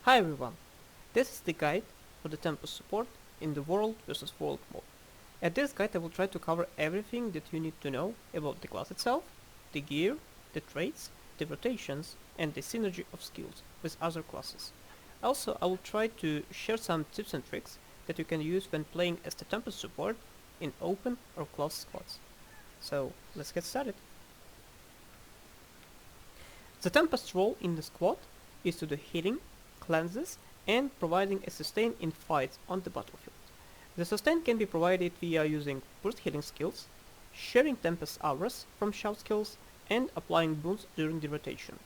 Hi everyone, this is the guide for the Tempest support in the World vs World mode. At this guide I will try to cover everything that you need to know about the class itself, the gear, the traits, the rotations, and the synergy of skills with other classes. Also, I will try to share some tips and tricks that you can use when playing as the Tempest support in open or closed squads. So, let's get started. The Tempest's role in the squad is to do healing, cleanses, and providing a sustain in fights on the battlefield. The sustain can be provided via using burst healing skills, sharing Tempest auras from shout skills, and applying boons during the rotation.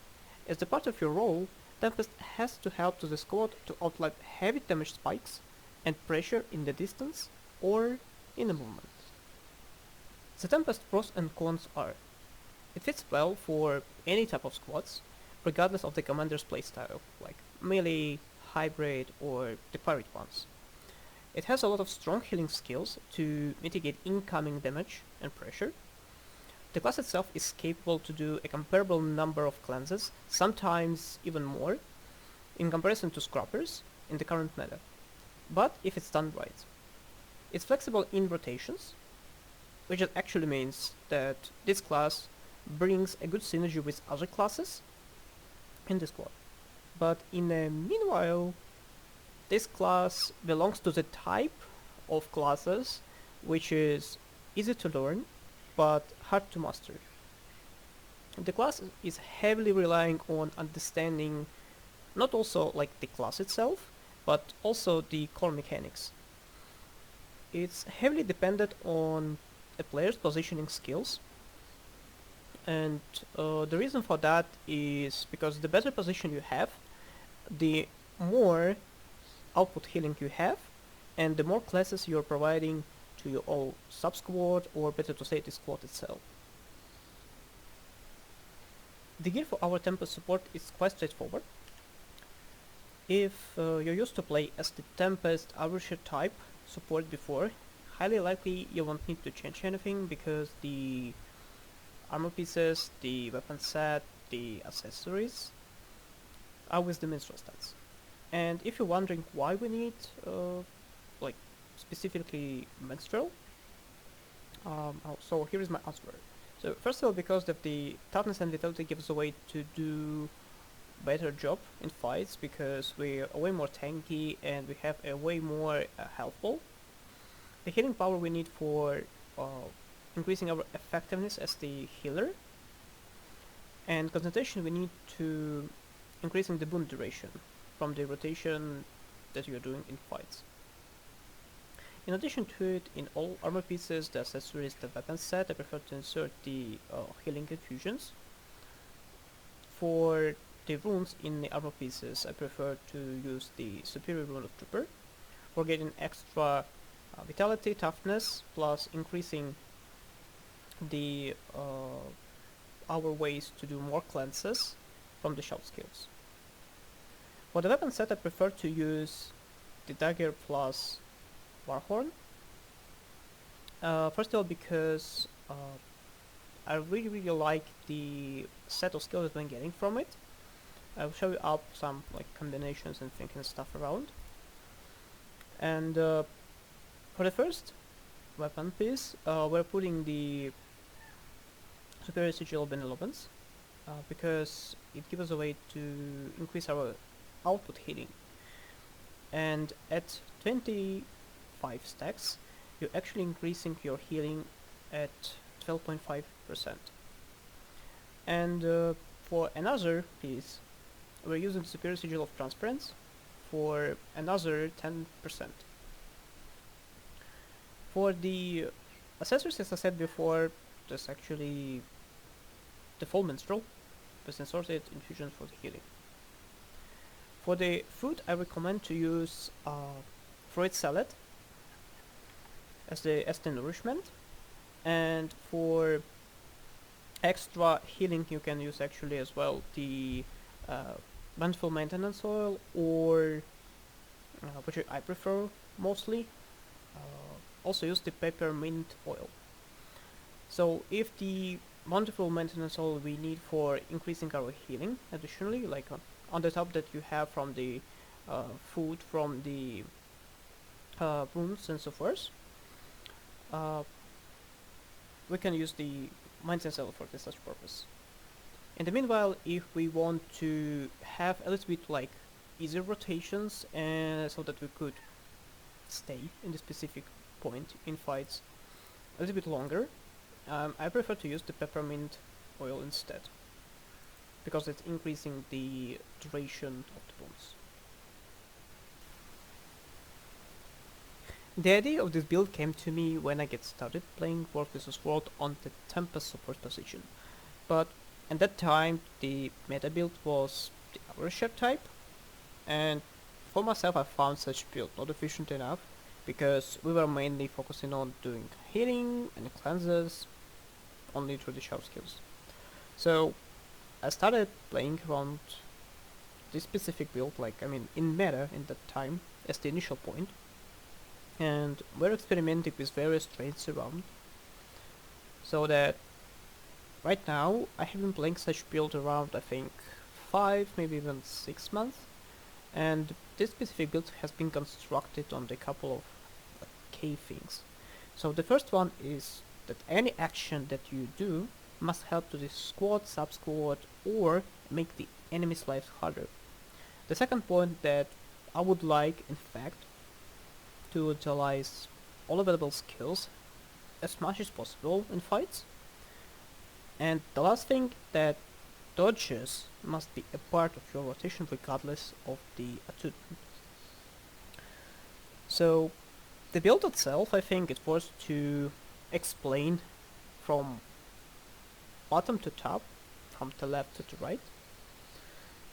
As a part of your role, Tempest has to help to the squad to outlive heavy damage spikes and pressure in the distance or in the movement. The Tempest pros and cons are: it fits well for any type of squads, regardless of the commander's playstyle, like melee, hybrid, or the pirate ones. It has a lot of strong healing skills to mitigate incoming damage and pressure. The class itself is capable to do a comparable number of cleanses, sometimes even more, in comparison to scrubbers in the current meta, but if it's done right. It's flexible in rotations, which actually means that this class brings a good synergy with other classes in the squad. But in the meanwhile, this class belongs to the type of classes which is easy to learn but hard to master. The class is heavily relying on understanding not also like the class itself, but also the core mechanics. It's heavily dependent on a player's positioning skills, and the reason for that is because the better position you have, the more output healing you have, and the more classes you're providing to your all sub-squad, or better to say the squad itself. The gear for our Tempest support is quite straightforward. If you're used to play as the Tempest Archer type support before, highly likely you won't need to change anything because the armor pieces, the weapon set, the accessories are with the minstrel stats. And if you're wondering why we need like specifically minstrel, so here is my answer. So first of all, because of the toughness and vitality gives a way to do better job in fights because we are way more tanky and we have a way more health pool. The healing power we need for increasing our effectiveness as the healer, and concentration we need to increasing the boon duration from the rotation that you are doing in fights. In addition to it, in all armor pieces, the accessories, the weapon set, I prefer to insert the healing infusions. For the runes in the armor pieces, I prefer to use the superior rune of Trooper for getting extra vitality, toughness, plus increasing the our ways to do more cleanses from the shout skills. For the weapon set, I prefer to use the dagger plus warhorn. First of all, because I really like the set of skills that I'm getting from it. I'll show you up some like combinations and thinking stuff around. And for the first weapon piece, we're putting the superior sigil of benevolence because it gives us a way to increase our output healing. And at 25 stacks, you're actually increasing your healing at 12.5%. And for another piece, we're using the superior sigil of transference for another 10%. For the accessories, as I said before, there's actually the full minstrel with inserted infusions for the healing. For the food, I recommend to use fruit salad as the nourishment, and for extra healing you can use actually as well the bountiful maintenance oil, or which I prefer mostly, also use the peppermint oil. So if the bountiful maintenance oil we need for increasing our healing additionally, like on the top that you have from the food from the runes and so forth, uh, we can use the maintenance level for this such purpose. In the meanwhile, if we want to have a little bit like easier rotations and so that we could stay in the specific point in fights a little bit longer, I prefer to use the peppermint oil instead, because it's increasing the duration of the boons. The idea of this build came to me when I get started playing World vs World on the Tempest support position, but at that time the meta build was the Aura type, and for myself I found such build not efficient enough, because we were mainly focusing on doing healing and cleanses only through the shower skills. So I started playing around this specific build, in meta in that time as the initial point, and we're experimenting with various traits around, so that right now I have been playing such build around I think 5, maybe even 6 months, and this specific build has been constructed on a couple of key things. So the first one is that any action that you do must help to the squad, sub-squad, or make the enemy's lives harder. The second point that I would like, in fact, to utilize all available skills as much as possible in fights. And the last thing, that dodges must be a part of your rotation regardless of the attunement. So the build itself, I think it's worth to explain from bottom to top, from the left to the right.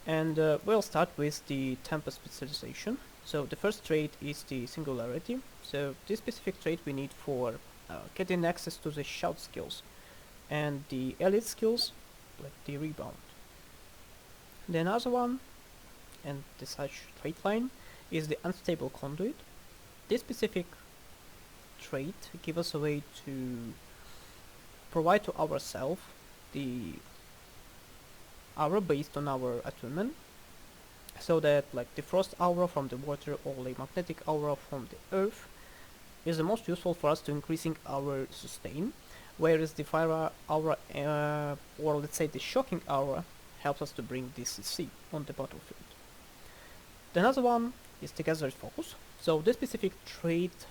And we'll start with the Tempest specialization. So the first trait is the singularity. So this specific trait we need for getting access to the shout skills and the elite skills, like the rebound. The another one, and the such trait line, is the unstable conduit. This specific trait gives us a way to provide to ourselves the aura based on our attunement, so that like the frost aura from the water or the magnetic aura from the earth is the most useful for us to increasing our sustain, whereas the fire aura or let's say the shocking aura helps us to bring this CC on the battlefield. The another one is the gathered focus. So this specific trait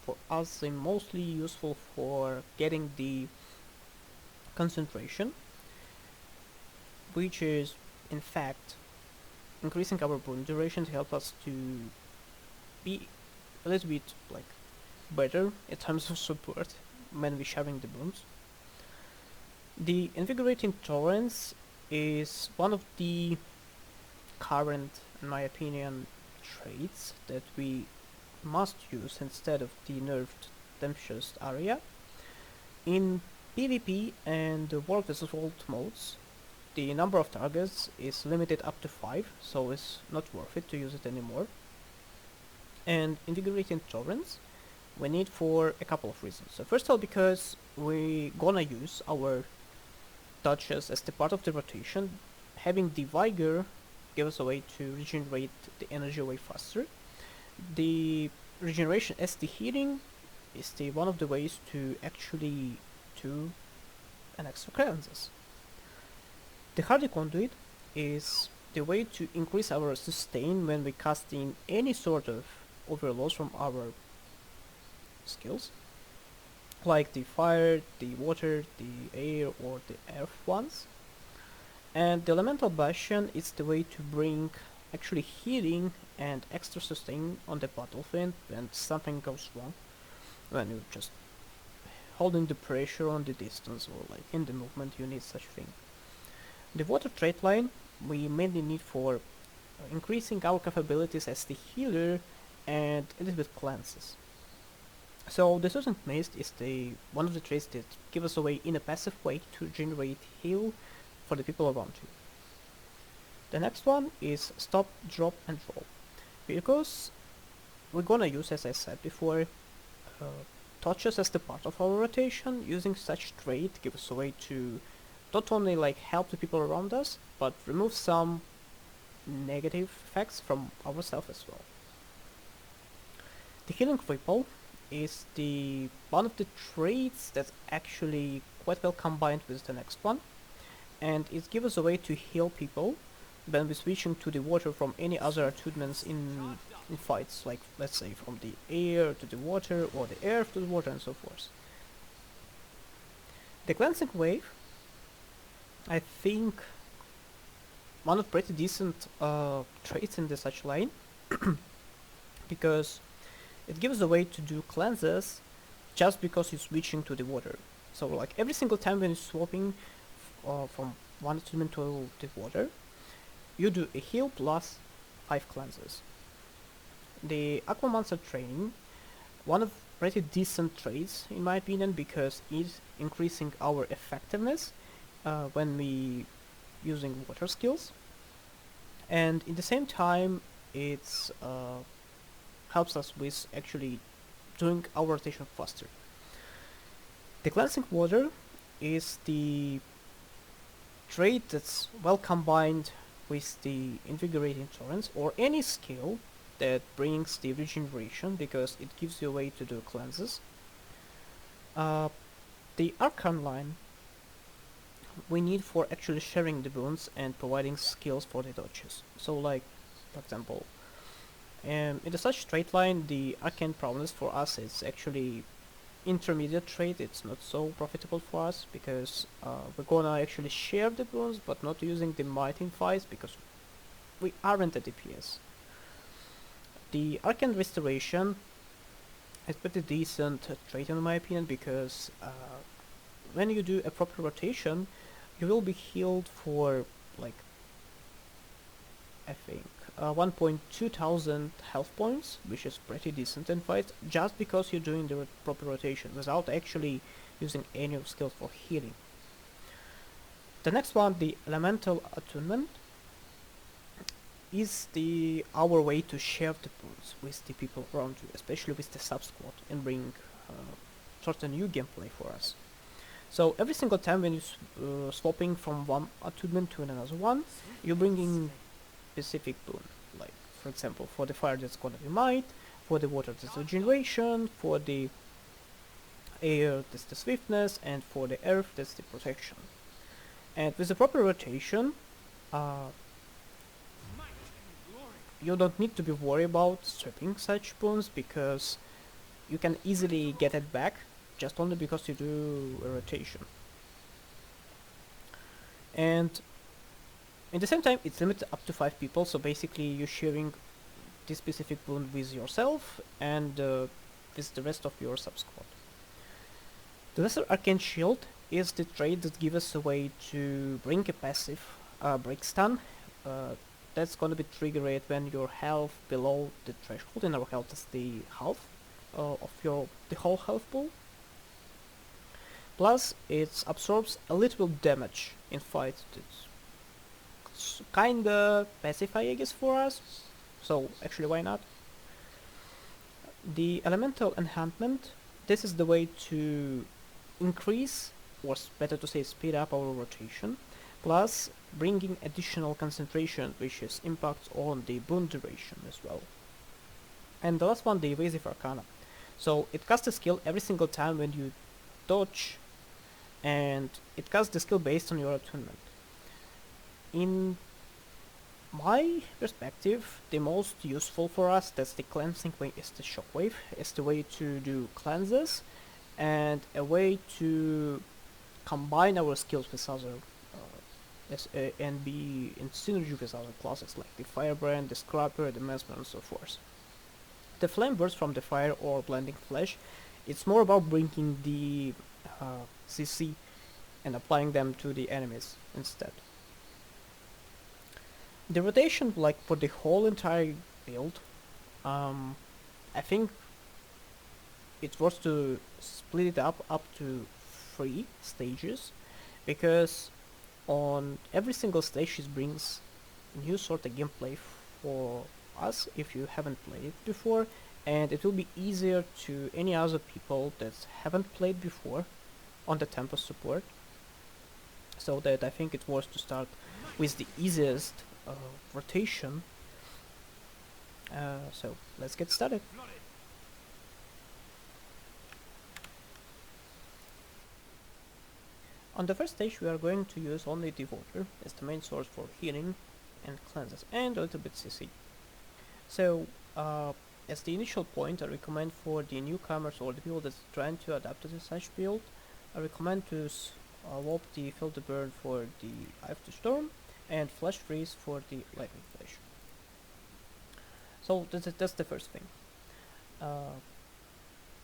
for us is mostly useful for getting the concentration, which is in fact increasing our boon duration to help us to be a little bit like better in terms of support when we're sharing the boons. The invigorating torrents is one of the current, in my opinion, traits that we must use instead of the nerfed Tempest area. In PvP and the World vs World modes, the number of targets is limited up to 5, so it's not worth it to use it anymore. And invigorating torrents we need for a couple of reasons. So first of all, because we gonna use our touches as the part of the rotation, having the vigor gives us a way to regenerate the energy way faster. The regeneration as the healing is the one of the ways to actually do an extra cleanses. The hardy conduit is the way to increase our sustain when we cast in any sort of overloads from our skills, like the fire, the water, the air, or the earth ones. And the elemental bastion is the way to bring actually healing and extra sustain on the battlefield when something goes wrong, when you're just holding the pressure on the distance or like in the movement, you need such thing. The water trait line we mainly need for increasing our capabilities as the healer and a little bit cleanses. So the Serpent Mist is the one of the traits that give us a way in a passive way to generate heal for the people around you. The next one is stop, drop and roll, because we're gonna use, as I said before, touches as the part of our rotation. Using such trait gives us a way to not only like help the people around us, but remove some negative effects from ourselves as well. The healing ripple is the one of the traits that's actually quite well combined with the next one, and it gives us a way to heal people when we're switching to the water from any other attunements in fights, like let's say from the air to the water or the earth to the water and so forth. The cleansing wave, I think one of pretty decent traits in the such line because it gives a way to do cleanses just because you're switching to the water. So like every single time when you're swapping from one attunement to the water, you do a heal plus 5 cleanses. The Aquamancer training, one of pretty decent traits in my opinion because it's increasing our effectiveness when we using water skills, and in the same time it's helps us with actually doing our rotation faster. The cleansing water is the trait that's well combined with the invigorating torrents or any skill that brings the regeneration because it gives you a way to do cleanses. The Archon line we need for actually sharing the boons and providing skills for the dodges. So like, for example, in the such straight line, the arcane prowess for us is actually intermediate trade. It's not so profitable for us because we're gonna actually share the boons but not using the might in fights because we aren't a DPS. The arcane restoration is pretty decent trait in my opinion because when you do a proper rotation you will be healed for like I think 1.2 thousand health points, which is pretty decent in fights, just because you're doing the proper rotation without actually using any of skills for healing. The next one, the elemental attunement, is our way to share the boons with the people around you, especially with the sub squad, and bring sort of new gameplay for us. So every single time when you're swapping from one attunement to another one, you're bringing specific boon. Like for example, for the fire that's gonna be might, for the water that's regeneration, for the air that's the swiftness, and for the earth that's the protection. And with the proper rotation, you don't need to be worried about stripping such boons because you can easily get it back just only because you do a rotation. And in the same time, it's limited up to 5 people, so basically you're sharing this specific boon with yourself and with the rest of your sub-squad. The Lesser Arcane Shield is the trait that gives us a way to bring a passive break stun. That's gonna be triggered when your health below the threshold. In our health is the half of the whole health pool. Plus, it absorbs a little damage in fights. It's kinda pacify, I guess, for us. So actually, why not? The Elemental Enhancement. This is the way to increase, or better to say, speed up our rotation. Plus, bringing additional concentration, which is impacts on the boon duration as well. And the last one, the Evasive Arcana. So it casts a skill every single time when you dodge, and it casts the skill based on your attunement. In my perspective, the most useful for us, that's the cleansing way, is the Shockwave. It's the way to do cleanses, and a way to combine our skills with other and be in synergy with other classes like the Firebrand, the Scrapper, the Mesmer, and so forth. The Flame Burst from the Fire or Blending Flash, it's more about bringing the CC and applying them to the enemies instead. The rotation, like for the whole entire build, I think it's worth to split it up to 3 stages, because on every single stage it brings new sort of gameplay for us if you haven't played it before, and it will be easier to any other people that haven't played before on the Tempest support. So that I think it's worth to start with the easiest rotation. So let's get started. On the first stage we are going to use only the water as the main source for healing and cleanses, and a little bit CC. So as the initial point, I recommend for the newcomers or the people that's trying to adapt to the such build, I recommend to swap the filter burn for the after storm and flash freeze for the lightning flash. So that's the first thing.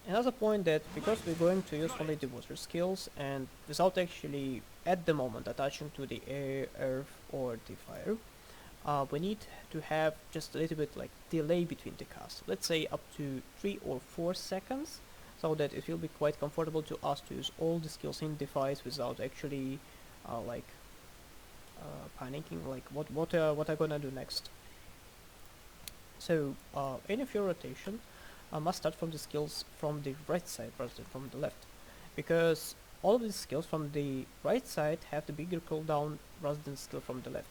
Another point that because we're going to use only the water skills and without actually at the moment attaching to the air, earth or the fire, we need to have just a little bit like delay between the casts. Let's say up to 3 or 4 seconds, so that it will be quite comfortable to us to use all the skills in the fight without actually panicking like what I'm gonna do next. So any of your rotation must start from the skills from the right side rather than from the left, because all of these skills from the right side have the bigger cooldown rather than skill from the left.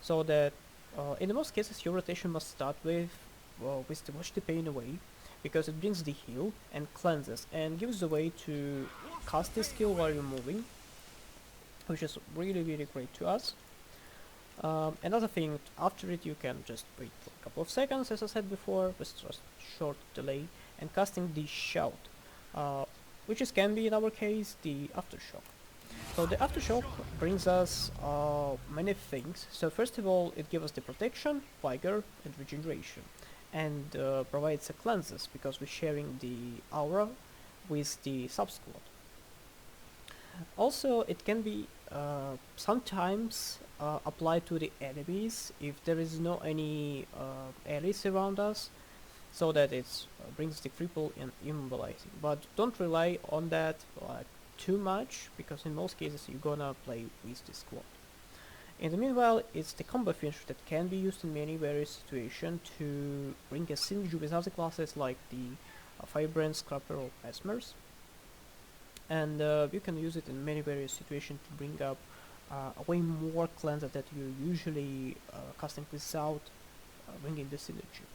So that in the most cases your rotation must start with the wash the pain away, because it brings the heal and cleanses and gives the way to cast the skill while you're moving, which is really great to us. Another thing, after it you can just wait for a couple of seconds, as I said before, with just short delay, and casting the shout, which can be in our case the aftershock. So the aftershock brings us many things. So first of all, it gives us the protection, vigor, and regeneration, and provides a cleanses because we're sharing the aura with the sub-squad. Also, it can be sometimes applied to the enemies if there is no any allies around us, so that it brings the cripple and immobilizing. But don't rely on that too much, because in most cases you're gonna play with the squad. In the meanwhile, it's the combo finisher that can be used in many various situations to bring a synergy with other classes like the Firebrand, Scrapper or Mesmers. And you can use it in many various situations to bring up way more cleanser that you usually casting without bringing the synergy.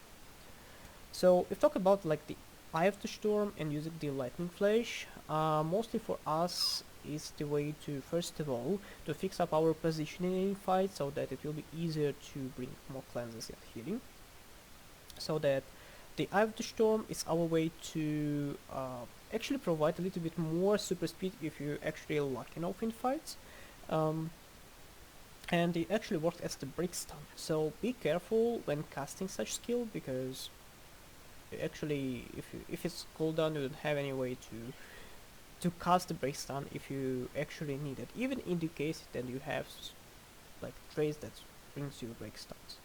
So if talk about like the Eye of the Storm and using the Lightning Flash, mostly for us is the way to, first of all, to fix up our positioning in fight so that it will be easier to bring more cleanses and healing. So that the Eye of the Storm is our way to actually provide a little bit more super speed if you're actually lucky enough in fights. And it actually works as the break stun. So be careful when casting such skill, because actually if it's cooldown you don't have any way to cast the break stun if you actually need it, even in the case that you have like traits that brings you break stuns.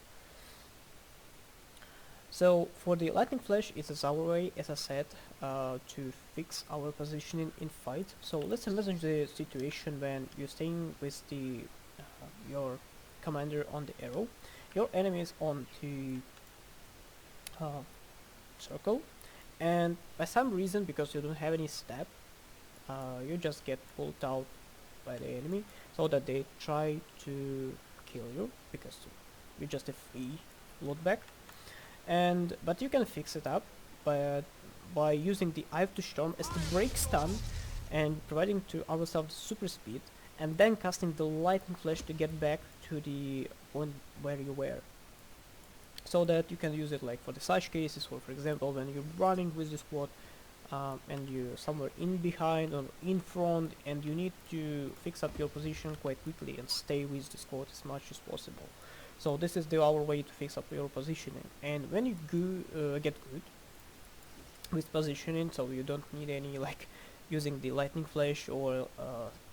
So for the lightning flash, it is our way, as I said, to fix our positioning in fight. So let's imagine the situation when you're staying with the your commander on the arrow, your enemy is on the circle, and by some reason, because you don't have any step, you just get pulled out by the enemy, so that they try to kill you because you're just a free load back. But you can fix it up by using the Eye of the Storm as the break stun and providing to ourselves super speed, and then casting the lightning flash to get back to the point where you were, so that you can use it like for the such cases, or for example when you're running with the squad and you're somewhere in behind or in front and you need to fix up your position quite quickly and stay with the squad as much as possible. So this is our way to fix up your positioning, and when you get good with positioning, so you don't need any like using the lightning flash or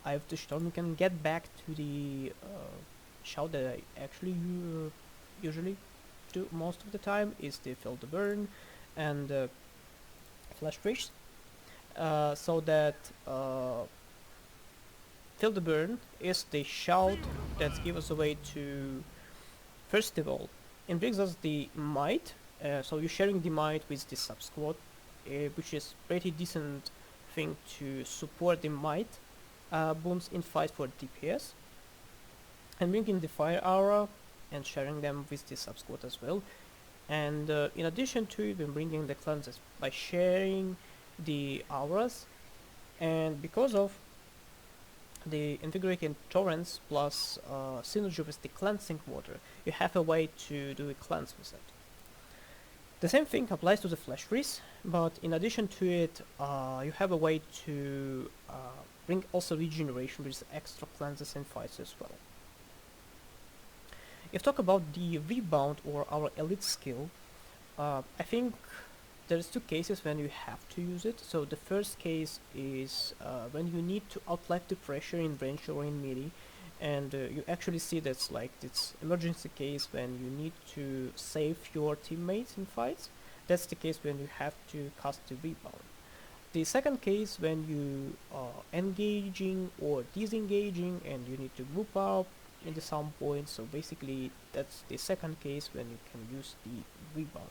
Eye of the Storm, you can get back to the shout that I actually usually do most of the time, is the Feel the Burn and Flash Freeze, so that Feel the Burn is the shout that gives us a way to, first of all, it brings us the might, so you're sharing the might with the sub squad, which is pretty decent thing to support the might booms in fight for DPS, and bringing the fire aura and sharing them with the sub-squad as well. And in addition to it, we're bringing the cleanses by sharing the auras, and because of the invigorating torrents plus synergy with the cleansing water, you have a way to do a cleanse with it. The same thing applies to the flash freeze, but in addition to it, you have a way to bring also regeneration with extra cleanses and fights as well. If talk about the rebound or our elite skill, I think there's two cases when you have to use it. So the first case is when you need to outlive the pressure in range or in melee, and you actually see that's like this emergency case when you need to save your teammates in fights. That's the case when you have to cast the rebound. The second case when you are engaging or disengaging and you need to group up into some point, so basically that's the second case when you can use the rebound.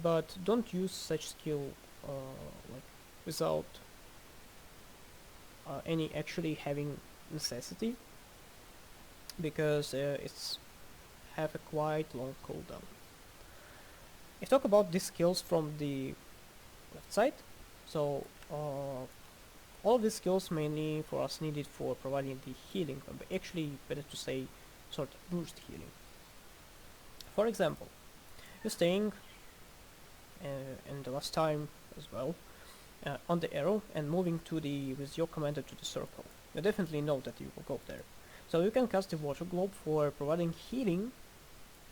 But don't use such skill like without any actually having necessity, because it's have a quite long cooldown. If talk about these skills from the left side, so all of these skills mainly for us needed for providing the healing, but actually better to say sort of boost healing. For example, you're staying and the last time as well on the arrow and moving to the with your commander to the circle. You definitely know that you will go there. So you can cast the water globe for providing healing,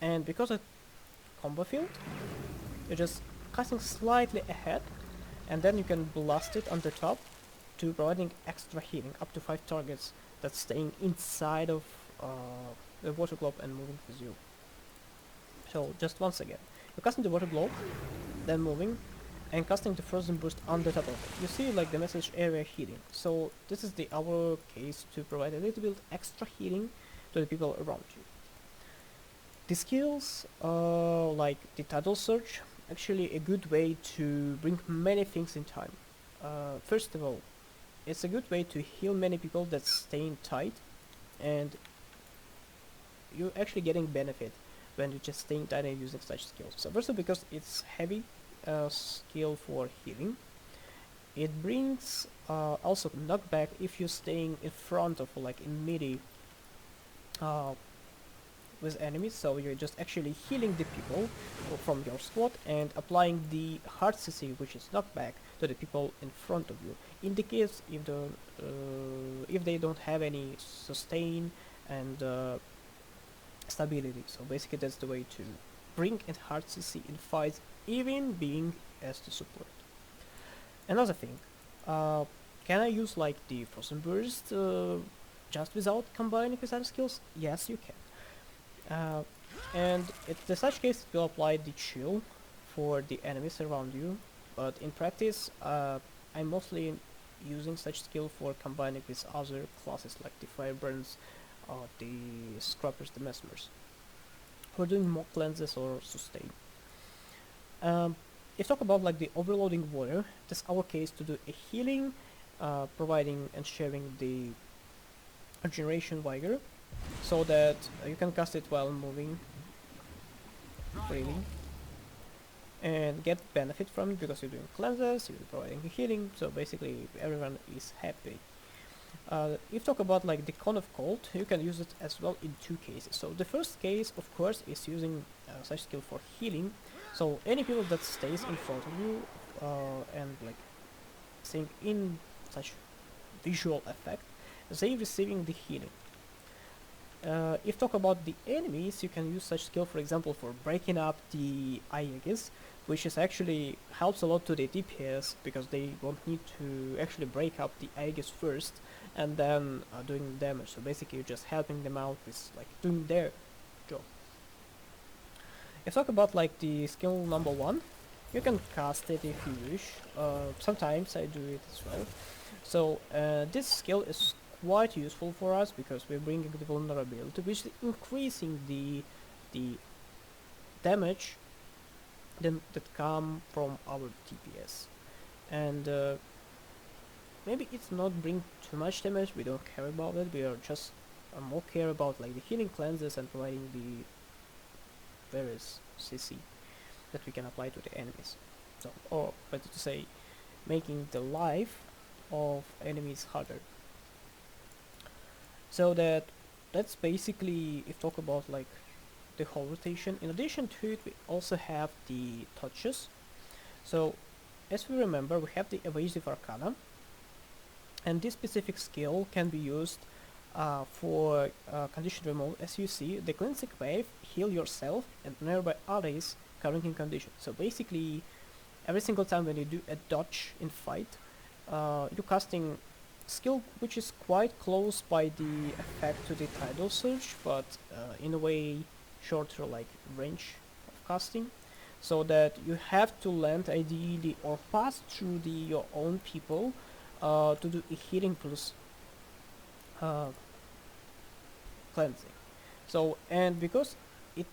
and because of combo field, you're just casting slightly ahead, and then you can blast it on the top to providing extra healing up to 5 targets that's staying inside of the water globe and moving with you. So just once again, you're casting the water globe, then moving, and casting the frozen burst on the top of it. You see like the message area healing. So this is the our case to provide a little bit extra healing to the people around you. The skills like the tidal surge, actually a good way to bring many things in time. First of all, it's a good way to heal many people that's staying tight, and you're actually getting benefit when you're just staying tight and using such skills. So first of all, because it's heavy skill for healing, it brings also knockback if you're staying in front of like in melee with enemies, so you're just actually healing the people from your squad and applying the hard CC, which is knockback, to the people in front of you. In the case if they don't have any sustain and stability, so basically that's the way to bring in hard CC in fights, even being as the support. Another thing, can I use like the frozen burst just without combining with other skills? Yes, you can. And in such case it will apply the chill for the enemies around you, but in practice I'm mostly using such skill for combining with other classes like the Firebrands, the Scrubbers, the Mesmers, for doing more cleanses or sustain. If talk about like the overloading water, that's our case to do a healing, providing and sharing the regeneration vigor, so that you can cast it while moving freely and get benefit from it, because you're doing cleanses, you're providing healing, so basically everyone is happy. If talk about like the Cone of Cold, you can use it as well in two cases. So the first case, of course, is using such skill for healing. So any people that stays in front of you and like staying in such visual effect, they receiving the healing. If talk about the enemies, you can use such skill, for example, for breaking up the Aegis, which is actually helps a lot to the DPS, because they won't need to actually break up the Aegis first and then doing damage. So basically you're just helping them out with like doing their job. If talk about like the skill number 1, you can cast it if you wish. Sometimes I do it as well. So this skill is quite useful for us because we're bringing the vulnerability, which is increasing the damage that come from our DPS. And maybe it's not bring too much damage, we don't care about it, we are just more care about like the healing cleanses and providing the various CC that we can apply to the enemies. So, or better to say, making the life of enemies harder. So that's basically, if talk about like the whole rotation. In addition to it, we also have the touches. So as we remember, we have the evasive arcana, and this specific skill can be used for condition removal. As you see, the cleansing wave heal yourself and nearby allies currently in condition. So basically, every single time when you do a dodge in fight, you're casting skill which is quite close by the effect to the tidal surge, but in a way shorter like range of casting, so that you have to land ideally or pass through your own people to do a healing plus cleansing. So, and because it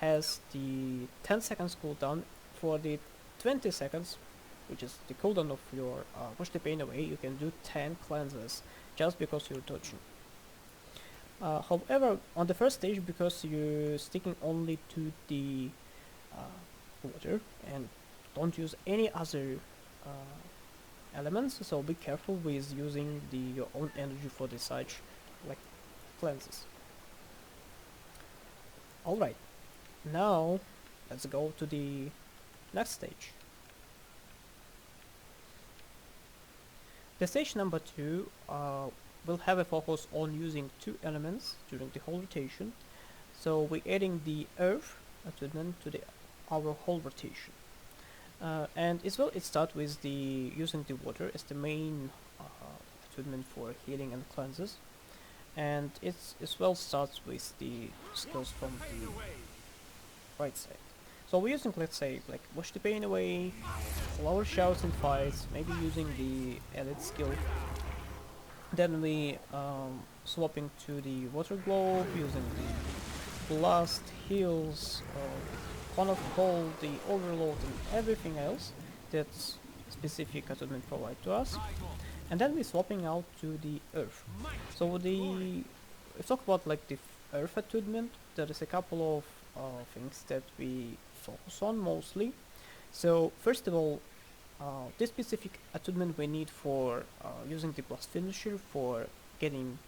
has the 10 seconds cooldown, for the 20 seconds, which is the cooldown of your push the pain away, you can do 10 cleanses just because you're dodging. However, on the first stage, because you're sticking only to the water and don't use any other elements, so be careful with using your own energy for the such like cleanses. Alright, now let's go to the next stage. The stage number 2 will have a focus on using 2 elements during the whole rotation. So we're adding the earth attunement to our whole rotation. And as well, it starts with using the water as the main attunement for healing and cleanses. And it as well starts with the skills from the right side. So we're using, let's say, like wash the pain away, lower shouts in fights, maybe using the elite skill. Then we swapping to the water globe, using the blast, heals, cone of cold, the overload, and everything else that's specific attunement provide to us. And then we're swapping out to the earth. So we talk about like the earth attunement. There is a couple of things that we focus on mostly. So first of all, this specific attunement we need for using the blast finisher for getting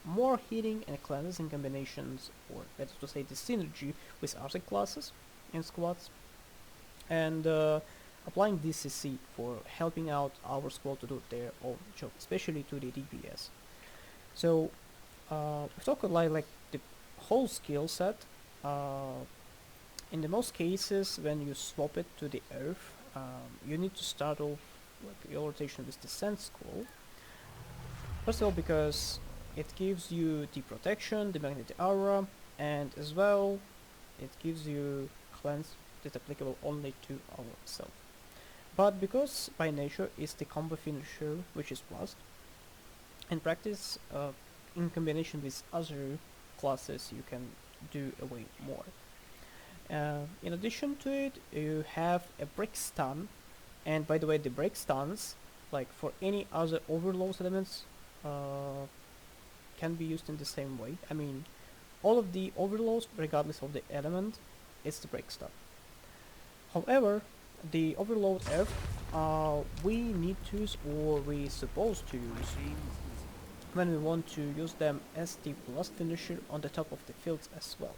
more healing and cleansing combinations, or better to say the synergy with other classes and squads, and applying DCC for helping out our squad to do their own job, especially to the DPS. So we talk about like the whole skill set. In the most cases, when you swap it to the earth, you need to start off like your rotation with the Sense Scroll. First of all, because it gives you the protection, the magnetic aura, and as well, it gives you cleanse that's applicable only to ourselves. But because by nature it's the combo finisher, which is blast, in practice, in combination with other classes, you can do away more. In addition to it, you have a break stun, and by the way, the break stuns, like for any other overload elements, can be used in the same way. I mean, all of the overloads, regardless of the element, it's the break stun. However, the overload F, we need to use, or we supposed to use, when we want to use them as the blast finisher on the top of the fields as well.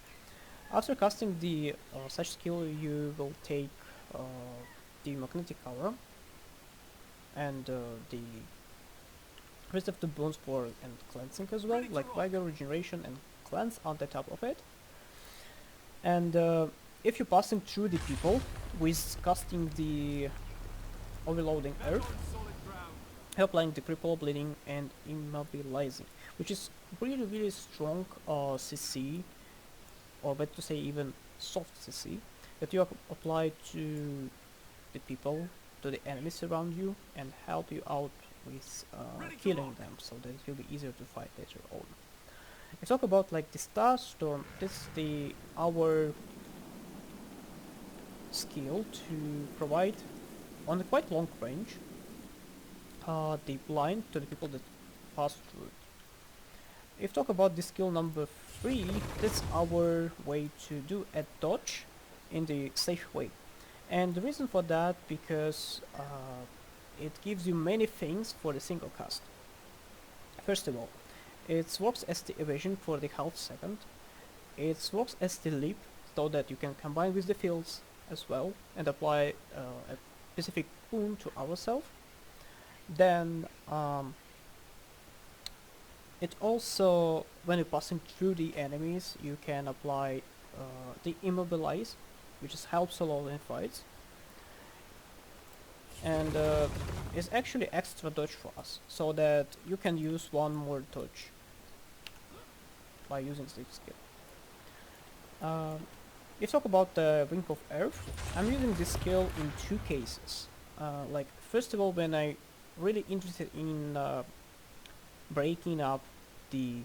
After casting the such skill, you will take the magnetic aura and the rest of the boons for and cleansing as well, like vigor, regeneration, and cleanse on the top of it. And if you're passing through the people with casting the overloading earth, applying the cripple, bleeding, and immobilizing, which is really strong CC, or better to say even soft CC, that you apply to the people, to the enemies around you, and help you out with killing them, so that it will be easier to fight later on. Let's talk about like the Star Storm. This is our skill to provide on a quite long range the blind to the people that pass through it. if talk about the skill number 3, that's our way to do a dodge in the safe way. And the reason for that, because it gives you many things for the single cast. First of all, it works as the evasion for the half second. It works as the leap, so that you can combine with the fields as well and apply a specific boon to ourselves. Then it also, when you're passing through the enemies, you can apply the immobilize, which is helps a lot in fights, and it's actually extra dodge for us, so that you can use one more dodge by using this skill. If you talk about the Ring of Earth, I'm using this skill in 2 cases. Like, first of all, when I really interested in breaking up the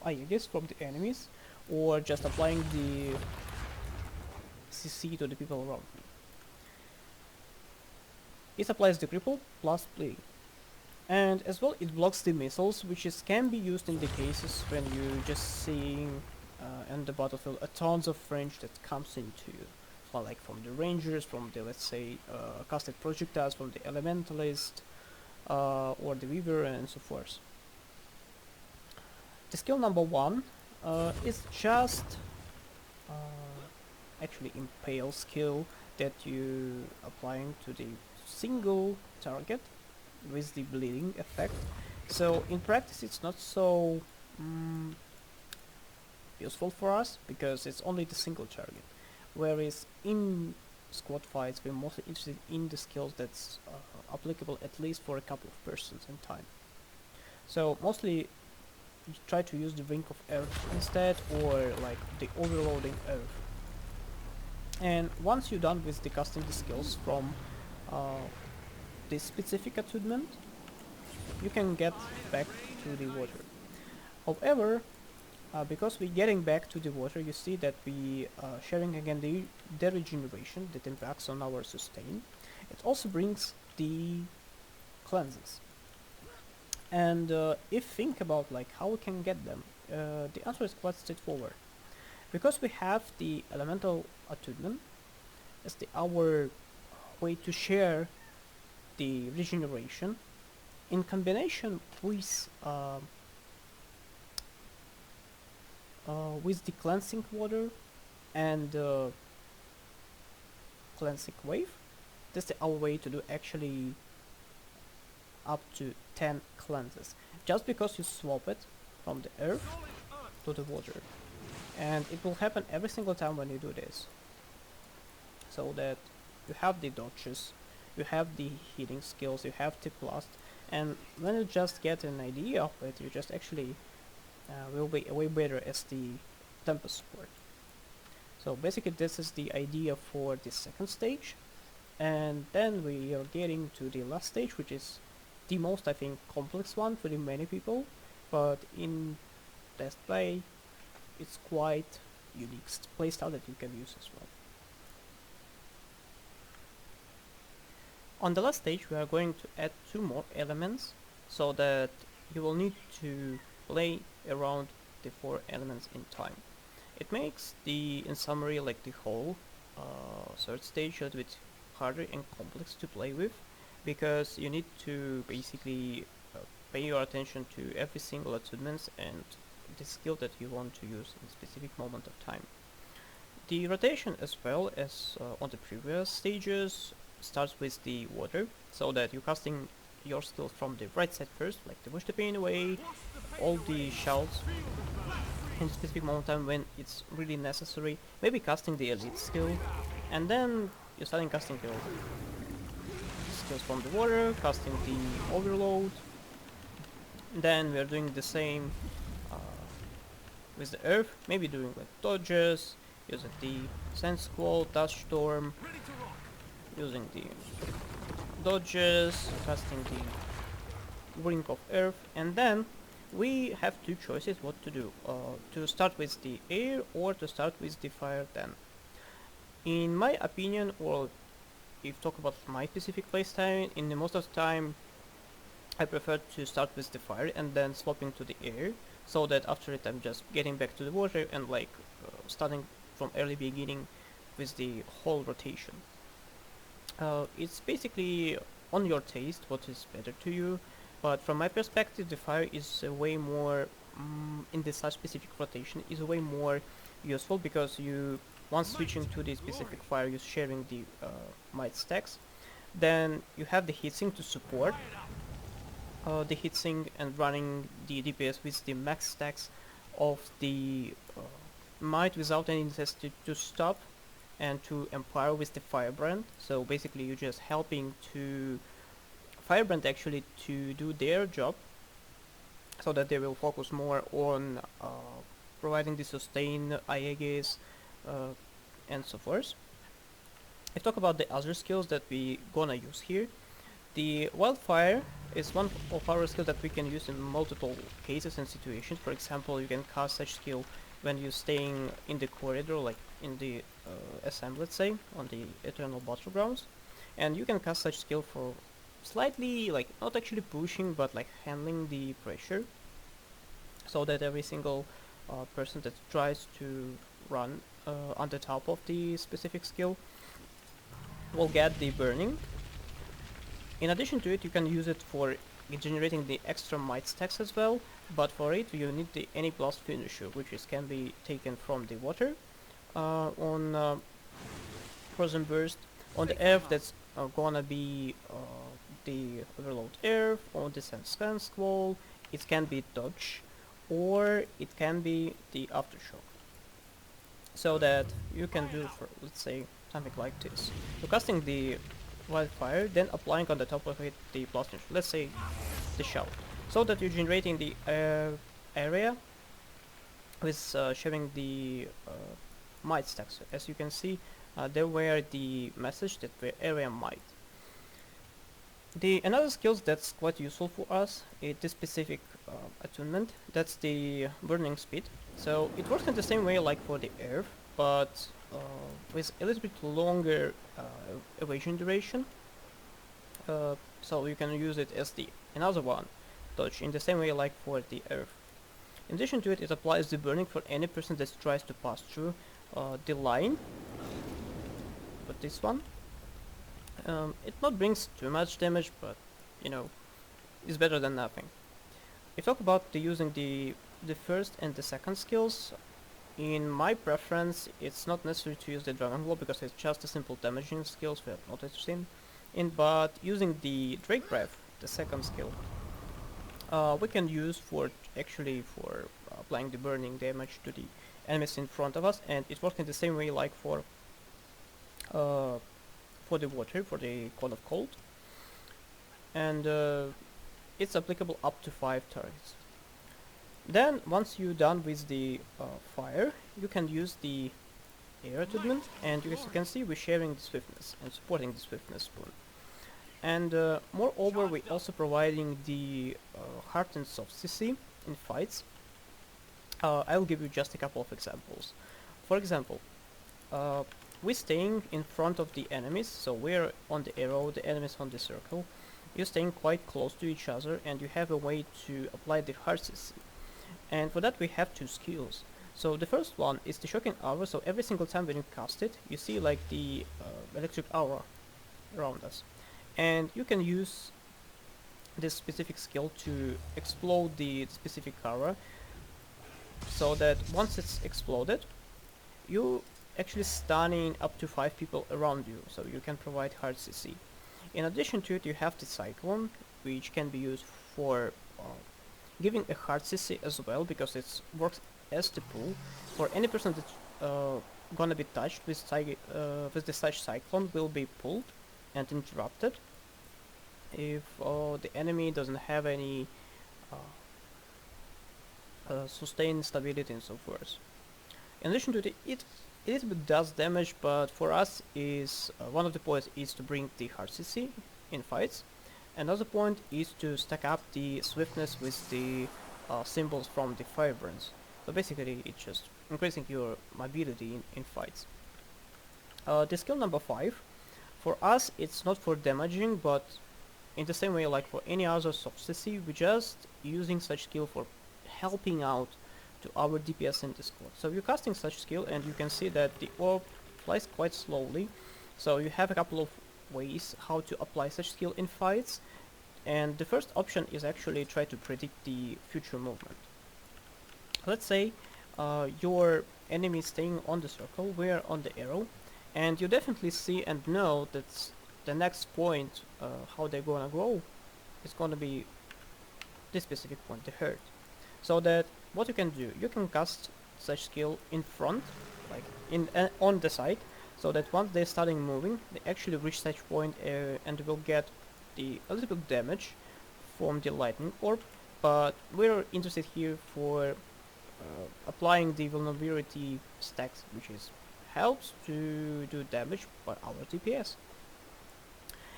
IEDs from the enemies, or just applying the CC to the people around me. It applies the cripple plus bleeding. And as well, it blocks the missiles, which can be used in the cases when you just seeing in the battlefield a tons of range that comes into you, like from the rangers, from the, let's say, casted projectiles, from the elementalist, or the weaver, and so forth. The skill number 1 is just actually impale skill that you applying to the single target with the bleeding effect. So in practice it's not so useful for us, because it's only the single target, whereas in squad fights we're mostly interested in the skills that's applicable at least for a couple of persons in time. So mostly you try to use the Ring of Earth instead, or like the overloading Earth. And once you're done with the casting the skills from this specific attunement, you can get back to the water. However, because we're getting back to the water, you see that we are sharing again the regeneration that impacts on our sustain. It also brings the cleanses. And if think about like how we can get them, the answer is quite straightforward. Because we have the elemental attunement as our way to share the regeneration, in combination with the cleansing water and cleansing wave, that's our way to do actually up to 10 cleanses, just because you swap it from the earth to the water. And it will happen every single time when you do this, so that you have the dodges, you have the healing skills, you have the blast, and when you just get an idea of it, you just actually will be way better as the Tempest support. So basically this is the idea for the second stage, and then we are getting to the last stage, which is the most, I think, complex one for the many people, but in test play it's quite unique playstyle that you can use as well. On the last stage we are going to add 2 more elements, so that you will need to play around the 4 elements in time. It makes the, in summary, like the whole third stage a little bit harder and complex to play with, because you need to basically pay your attention to every single attunements and the skill that you want to use in a specific moment of time. The rotation, as well as on the previous stages, starts with the water, so that you're casting your skills from the right side first, like the push the pain away, all the shells in a specific moment of time when it's really necessary, maybe casting the elite skill, and then you're starting casting your skills from the water, casting the overload. Then we're doing the same with the earth, maybe doing like dodges, using the sand squall, dust storm, using the dodges, casting the Ring of Earth, and then we have 2 choices what to do, to start with the air or to start with the fire. Then in my opinion, or if talk about my specific playstyle, in the most of the time I prefer to start with the fire and then swapping to the air, so that after it I'm just getting back to the water and like starting from early beginning with the whole rotation. It's basically on your taste what is better to you, but from my perspective the fire is way more in this such specific rotation is way more useful, because you once switching to the specific fire you're sharing the might stacks, then you have the heatsink to support the heatsink and running the DPS with the max stacks of the might without any necessity to stop and to empower with the Firebrand. So basically you're just helping to Firebrand actually to do their job, so that they will focus more on providing the sustain, Aeges, and so forth. I talk about the other skills that we gonna use here. The wildfire is one of our skills that we can use in multiple cases and situations. For example, you can cast such skill when you're staying in the corridor, like in the SM, let's say, on the Eternal Battlegrounds, and you can cast such skill for slightly, like, not actually pushing, but like handling the pressure, so that every single person that tries to run on the top of the specific skill will get the burning. In addition to it, you can use it for generating the extra might stacks as well, but for it you need the any blast finisher, which can be taken from the water on frozen burst. On the earth, that's gonna be the overload earth. On the sand squall, it can be dodge, or it can be the aftershock, so that you can do, for let's say, something like this. So casting the wildfire, then applying on the top of it the blast finisher, let's say the shout, so that you're generating the area with sharing the might stacks. As you can see, there were the message that were area might. The another skills that's quite useful for us is this specific attunement. That's the burning speed. So it works in the same way like for the earth, but with a little bit longer evasion duration. So you can use it as the another one dodge in the same way like for the earth. In addition to it, it applies the burning for any person that tries to pass through the line. But this one, it not brings too much damage, but you know, it's better than nothing. If talk about using the first and the second skills, in my preference, it's not necessary to use the Dragon Claw because it's just a simple damaging skills we are not interested in. But using the Drake Breath, the second skill, we can use for actually for applying the burning damage to the enemies in front of us, and it works in the same way like for the water, for the Cone of Cold, and it's applicable up to 5 targets. Then once you're done with the fire, you can use the air attunement, and as you can see we're sharing the swiftness and supporting the swiftness spoon. And moreover, we're also providing the heart and soft CC in fights. I'll give you just a couple of examples. For example, we're staying in front of the enemies, so we're on the arrow, the enemies on the circle. You're staying quite close to each other, and you have a way to apply the heart CC. And for that we have 2 skills. So the first one is the shocking aura, so every single time when you cast it, you see like the electric aura around us. And you can use this specific skill to explode the specific aura, so that once it's exploded, you actually stunning up to 5 people around you, so you can provide hard CC. In addition to it, you have the cyclone, which can be used for giving a hard CC as well, because it works as the pull for any person that's gonna be touched with the such cyclone will be pulled and interrupted if the enemy doesn't have any sustained stability and so forth. In addition to it a little bit does damage, but for us is one of the points is to bring the hard CC in fights. Another point is to stack up the swiftness with the symbols from the Firebrands. So basically it's just increasing your mobility in fights. The skill number 5, for us it's not for damaging, but in the same way like for any other solstice, we're just using such skill for helping out to our DPS in this squad. So you're casting such skill and you can see that the orb flies quite slowly. So you have a couple of ways how to apply such skill in fights. And the first option is actually try to predict the future movement. Let's say your enemy is staying on the circle, we're on the arrow, and you definitely see and know that the next point, how they're gonna go, is gonna be this specific point, the herd. So that what you can do, you can cast such skill in front, like in on the side, so that once they're starting moving, they actually reach such point and will get a little bit damage from the lightning orb. But we're interested here for applying the vulnerability stacks, which is helps to do damage by our DPS.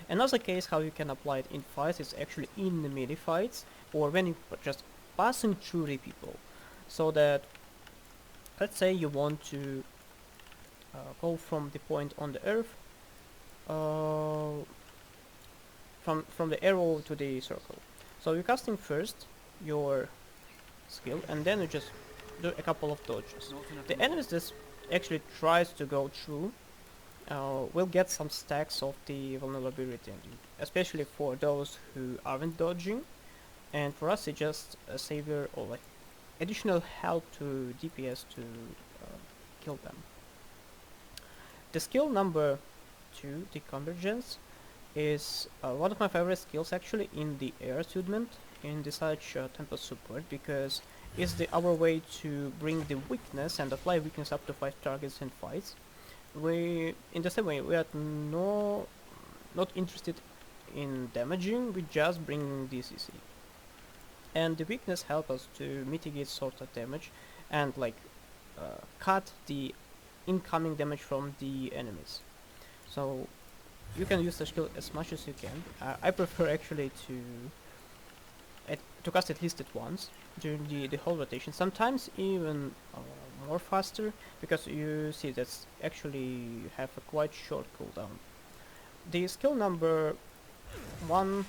Another case how you can apply it in fights is actually in the melee fights or when you're just passing through the people. So that, let's say you want to go from the point on the earth, from the arrow to the circle. So you're casting first your skill and then you just do a couple of dodges. The enemies that actually tries to go through will get some stacks of the vulnerability, especially for those who aren't dodging. And for us it's just a savior or like additional help to DPS to kill them. The skill number 2, the convergence, is one of my favorite skills actually in the air attunement in the such Tempest support, because it's our way to bring the weakness and apply weakness up to 5 targets in fights. We, in the same way, we are not interested in damaging, we just bring DCC. And the weakness help us to mitigate sort of damage and like cut the incoming damage from the enemies. So you can use the skill as much as you can. I prefer actually to cast at least at once during the whole rotation, sometimes even more faster, because you see that's actually have a quite short cooldown. The skill number 1,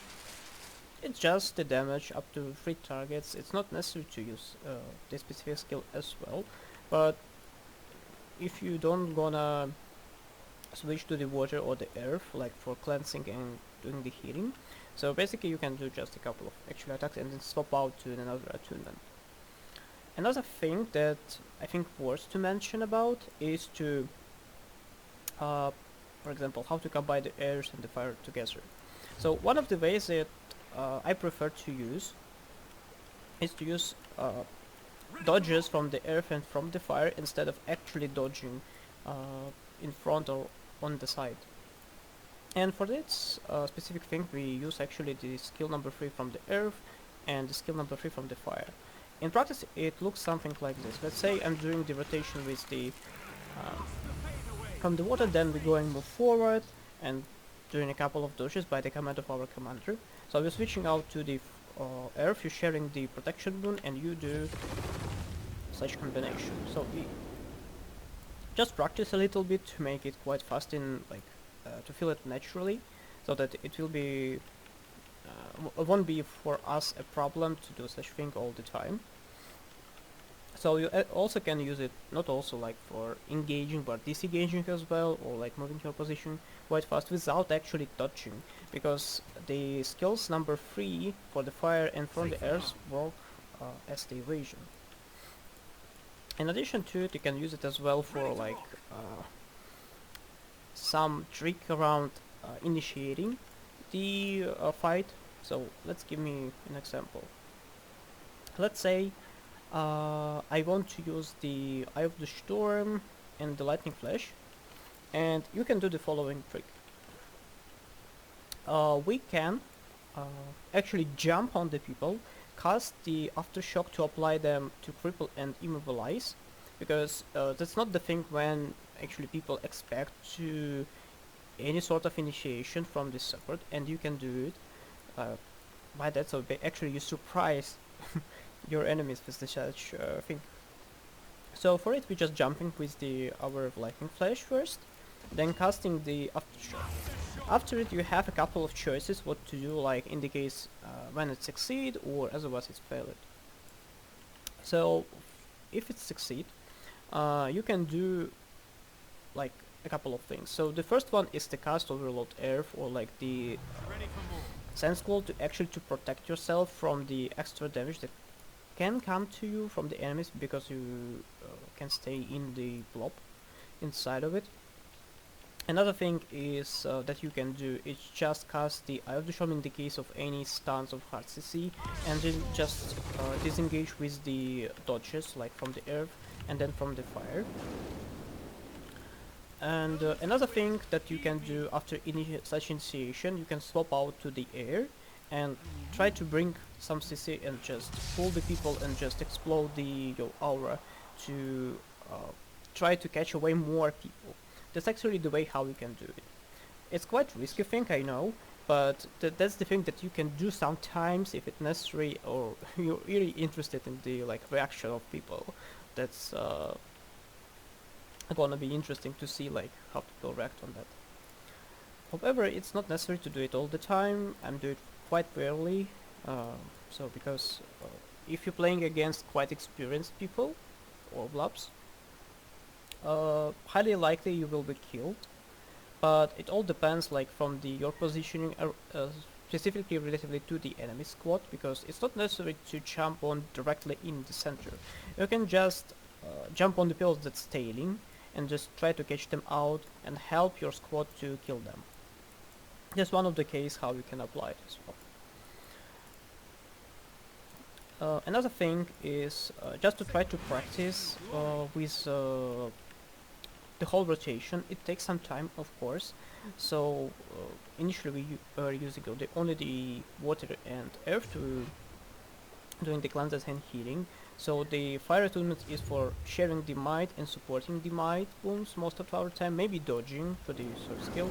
it's just the damage up to 3 targets. It's not necessary to use this specific skill as well, but if you don't gonna switch to the water or the earth like for cleansing and doing the healing, so basically you can do just a couple of actual attacks and then swap out to another attunement. Another thing that I think worth to mention about is to for example, how to combine the airs and the fire together. So one of the ways that I prefer to use is to use dodges from the earth and from the fire instead of actually dodging in front or on the side. And for this specific thing we use actually the skill number 3 from the earth and the skill number 3 from the fire. In practice it looks something like this. Let's say I'm doing the rotation with the from the water, then we're going move forward and doing a couple of dodges by the command of our commander. So we're switching out to the earth, you're sharing the protection boon and you do such combination. So we just practice a little bit to make it quite fast in like to feel it naturally, so that it will be won't be for us a problem to do such thing all the time. So you also can use it not also like for engaging but disengaging as well, or like moving your position quite fast without actually touching, because the skills number 3 for the fire and from the earth work as the evasion. In addition to it, you can use it as well for like some trick around initiating the fight. So let's give me an example. Let's say I want to use the Eye of the Storm and the Lightning Flash, and you can do the following trick. We can actually jump on the people, cast the Aftershock to apply them to cripple and immobilize, because that's not the thing when actually people expect to any sort of initiation from this support, and you can do it by that. So actually you surprise your enemies with the such thing. So for it we're just jumping with our Lightning Flash first, then casting the Aftershock. After it, you have a couple of choices what to do, like in the case when it succeed or otherwise it's failed. So if it succeed, you can do like a couple of things. So the first one is the cast overload earth, or like the sense call to actually to protect yourself from the extra damage that can come to you from the enemies, because you can stay in the blob inside of it. Another thing is that you can do is just cast the Eye of the Storm in the case of any stuns of hard CC, and then just disengage with the dodges, like from the earth and then from the fire. And another thing that you can do after such initiation, you can swap out to the air and try to bring some CC and just pull the people and just explode your aura to try to catch away more people. That's actually the way how you can do it. It's quite risky thing, I know, but that's the thing that you can do sometimes if it's necessary, or you're really interested in the like reaction of people. That's gonna be interesting to see like how people react on that. However, it's not necessary to do it all the time. I'm doing it quite rarely. So because if you're playing against quite experienced people or blobs, highly likely you will be killed. But it all depends like from your positioning, specifically relatively to the enemy squad, because it's not necessary to jump on directly in the center. You can just jump on the pills that's tailing and just try to catch them out and help your squad to kill them. That's one of the cases how you can apply it as well. Another thing is just to try to practice with the whole rotation. It takes some time, of course. So initially we are using only the water and earth to doing the cleanses and healing. So the fire attunement is for sharing the might and supporting the might wounds most of our time, maybe dodging for the sword skill.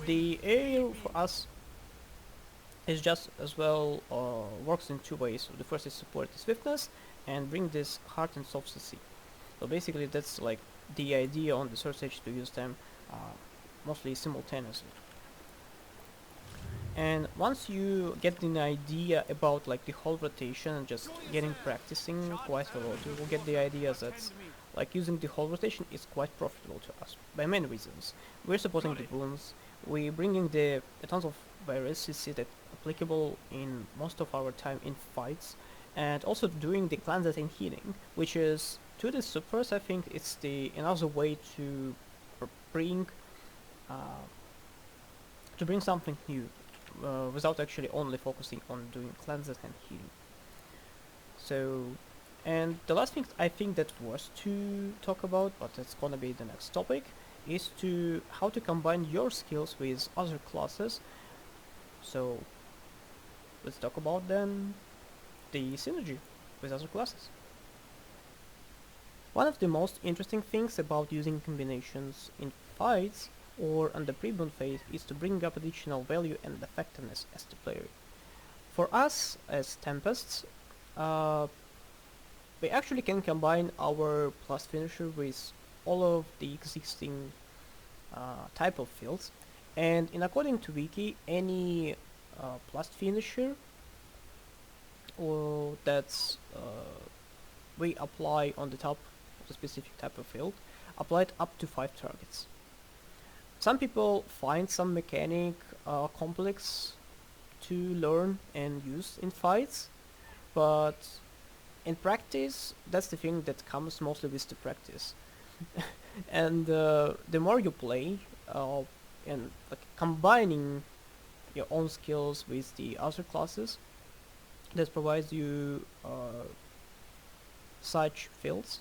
The air for us is just as well works in two ways. So the first is support the swiftness and bring this hard and soft CC. So basically that's like the idea on the third stage, to use them mostly simultaneously. And once you get an idea about like the whole rotation and just getting practicing quite a lot, you will get the idea that like using the whole rotation is quite profitable to us by many reasons. We're supporting the boons, we're bringing the tons of various CC that applicable in most of our time in fights, and also doing the cleanses and healing, which is to the supers. I think it's the another way to bring something new. Without actually only focusing on doing cleanses and healing. So, and the last thing I think that was to talk about, but that's gonna be the next topic, is to how to combine your skills with other classes. So, let's talk about then the synergy with other classes. One of the most interesting things about using combinations in fights or on the pre-boon phase is to bring up additional value and effectiveness as the player. For us as Tempests, we actually can combine our plus finisher with all of the existing type of fields, and in according to wiki, any plus finisher or that's we apply on the top of the specific type of field applied up to 5 targets. Some people find some mechanic complex to learn and use in fights, but in practice, that's the thing that comes mostly with the practice. And the more you play, and like combining your own skills with the other classes, that provides you such fields,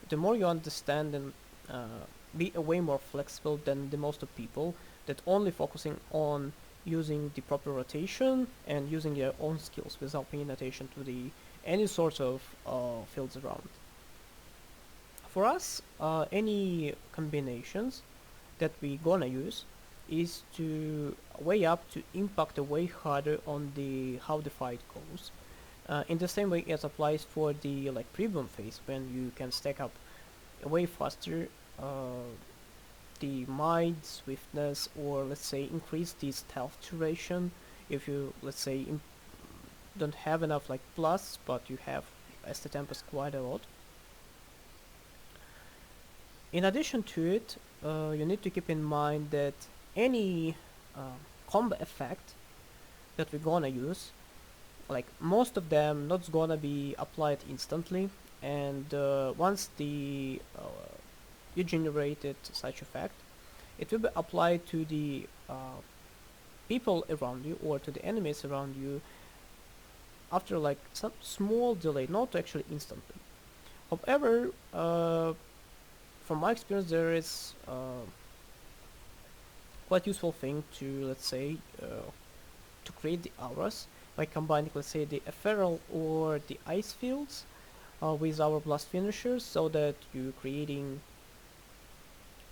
the more you understand and be a way more flexible than the most of people that only focusing on using the proper rotation and using their own skills without paying attention to the any sort of fields around. For us, any combinations that we gonna use is to way up to impact way harder on the how the fight goes. In the same way as applies for the like pre-boom phase, when you can stack up way faster the might, swiftness, or let's say increase the stealth duration if you, let's say, don't have enough like blasts, but you have as the Tempest quite a lot. In addition to it, you need to keep in mind that any combo effect that we're gonna use, like most of them not gonna be applied instantly, and once you generated such effect, it will be applied to the people around you or to the enemies around you after like some small delay, not actually instantly. However, from my experience, there is quite useful thing to, let's say, to create the auras by combining, let's say, the ephemeral or the ice fields with our blast finishers, so that you're creating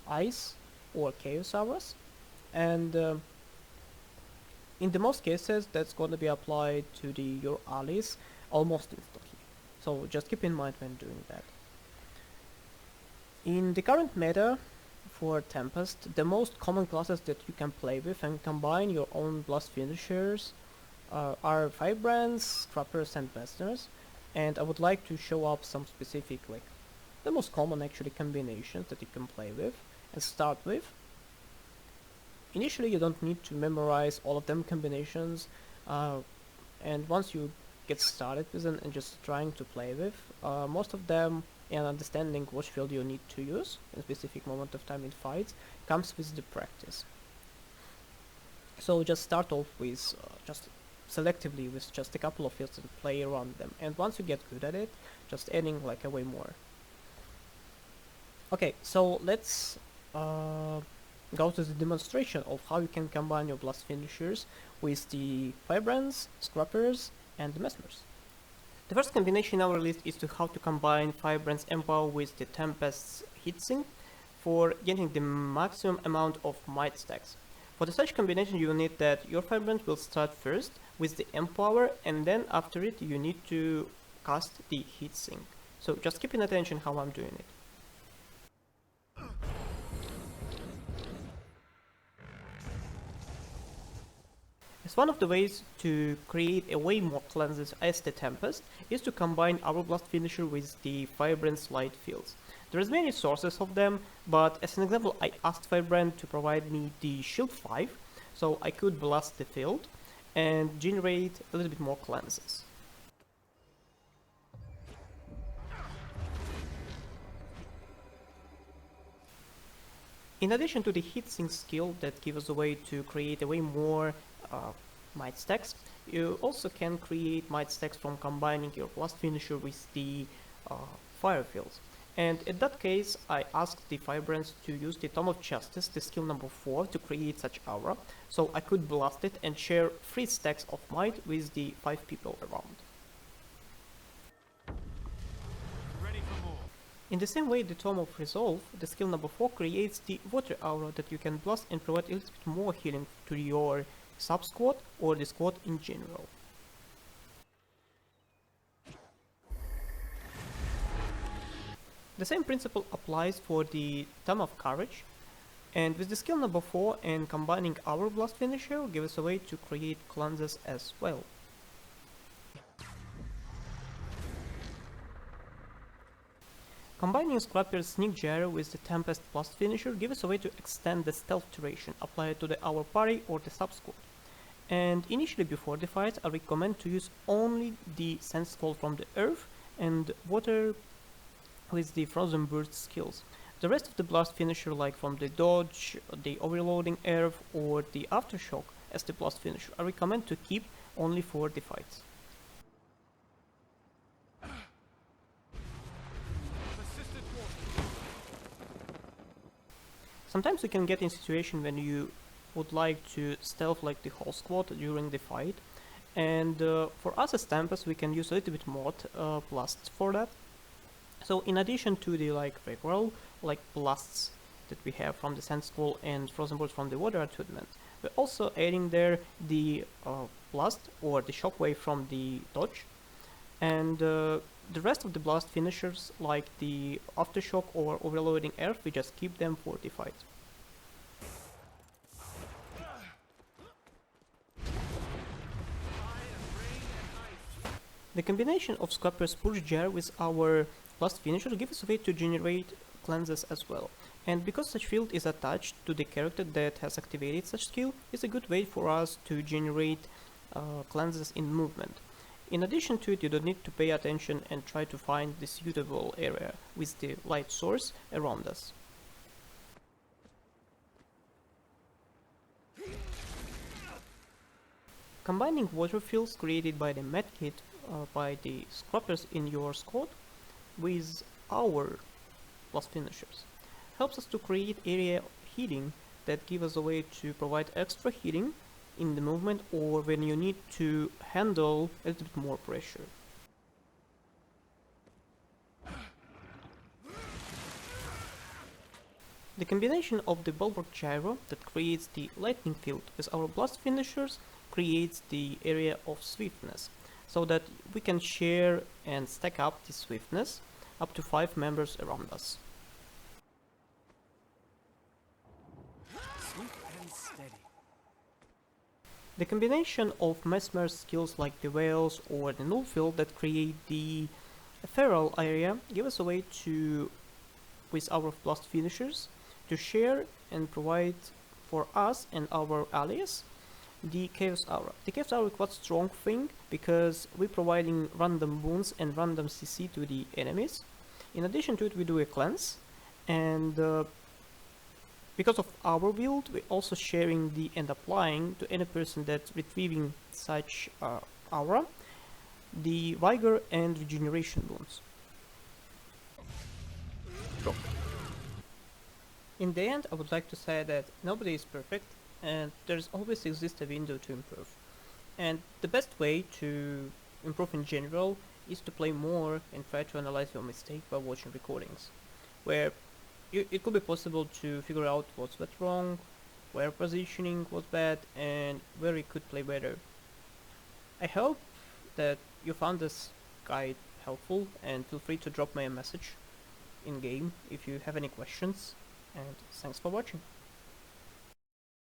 ice or chaos auras, and in the most cases that's going to be applied to your allies almost instantly. So just keep in mind when doing that. In the current meta for Tempest, the most common classes that you can play with and combine your own blast finishers are Firebrands, Scrappers, and Mesmers, and I would like to show up some specific, like the most common actually combinations that you can play with and start with. Initially you don't need to memorize all of them combinations, and once you get started with them and just trying to play with most of them, and understanding which field you need to use in a specific moment of time in fights comes with the practice. So just start off with just selectively with just a couple of fields and play around them, and once you get good at it, just adding like a way more. Okay, so let's go to the demonstration of how you can combine your blast finishers with the Firebrands, Scrappers, and the Mesmers. The first combination in our list is to how to combine Firebrand's Empower with the Tempest's Heatsink for getting the maximum amount of might stacks. For the such combination you will need that your Firebrand will start first with the Empower, and then after it you need to cast the Heatsink. So just keep in attention how I'm doing it. As one of the ways to create a way more cleanses as the Tempest is to combine our blast finisher with the Firebrand's light fields. There's many sources of them, but as an example I asked Firebrand to provide me the shield 5, so I could blast the field and generate a little bit more cleanses. In addition to the heatsink skill that gives us a way to create a way more might stacks, you also can create might stacks from combining your blast finisher with the fire fields. And in that case, I asked the Firebrands to use the Tome of Justice, the skill number 4, to create such aura, so I could blast it and share 3 stacks of might with the 5 people around. In the same way, the Tome of Resolve, the skill number 4, creates the water aura that you can blast and provide a little bit more healing to your sub-squad or the squad in general. The same principle applies for the Tome of Courage, and with the skill number 4 and combining our blast finisher gives us a way to create cleanses as well. Combining Scrapper's Sneak Gyro with the Tempest blast finisher gives us a way to extend the stealth duration applied to our party or the sub-squad. And initially before the fight I recommend to use only the Sense Fall from the Earth and Water with the Frozen Burst skills. The rest of the blast finisher, like from the Dodge, the Overloading Earth or the Aftershock as the blast finisher, I recommend to keep only for the fights. Sometimes you can get in a situation when you would like to stealth like the whole squad during the fight, and for us as Tempest we can use a little bit more blasts for that. So in addition to the regular blasts that we have from the Sandskull and Frozen Burst from the water attunements, we're also adding there the blast or the shockwave from the dodge, and the rest of the blast finishers like the aftershock or overloading earth, we just keep them for the fight. The combination of Scrapper's push jar with our last finisher gives us a way to generate cleanses as well. And because such field is attached to the character that has activated such skill, it's a good way for us to generate cleanses in movement. In addition to it, you don't need to pay attention and try to find the suitable area with the light source around us. Combining water fields created by the medkit by the scrappers in your squad with our plus finishers helps us to create area healing that give us a way to provide extra healing in the movement or when you need to handle a little bit more pressure. The combination of the bulwark gyro that creates the lightning field with our blast finishers creates the area of swiftness, so that we can share and stack up the swiftness up to 5 members around us. Sweet and steady. The combination of Mesmer's skills like the whales or the null field that create the feral area give us a way to, with our blast finishers, to share and provide for us and our allies the Chaos Aura. The Chaos Aura is quite strong thing because we're providing random wounds and random CC to the enemies. In addition to it, we do a cleanse, and because of our build, we're also sharing the and applying to any person that's retrieving such aura the vigor and regeneration wounds. Drop. In the end, I would like to say that nobody is perfect and there's always exists a window to improve. And the best way to improve in general is to play more and try to analyze your mistake by watching recordings, where it could be possible to figure out what went wrong, where positioning was bad, and where you could play better. I hope that you found this guide helpful, and feel free to drop me a message in game if you have any questions, and thanks for watching.